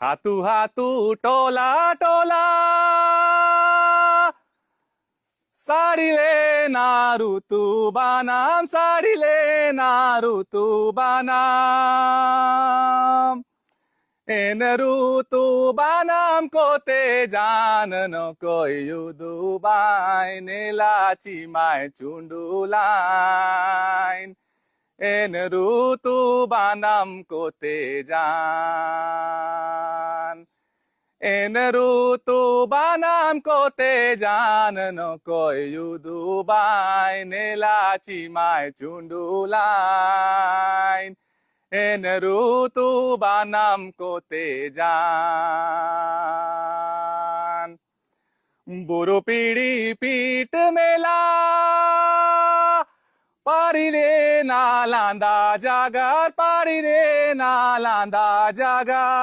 হাতু হাতু টোলা টোলা সারিলে না ঋতু বানাম সারিলে না ঋতু বানাম এন ঋতু বানাম কোতে জানন কয়ু দুবাই নেলা চিমায় চুন্ডুলাইন এন ঋতু বানাম কোতে জান এন ঋতু বানাম কোতে জানন কয়ু দুবাই নেলা চিমায় চুন্ডুলাইন এন ঋতু বানাম কোতে জান বুড়ো পিড়ি পিঠ মেলা পারিরে না লান্দা জাগার পারিরে না লান্দা জাগা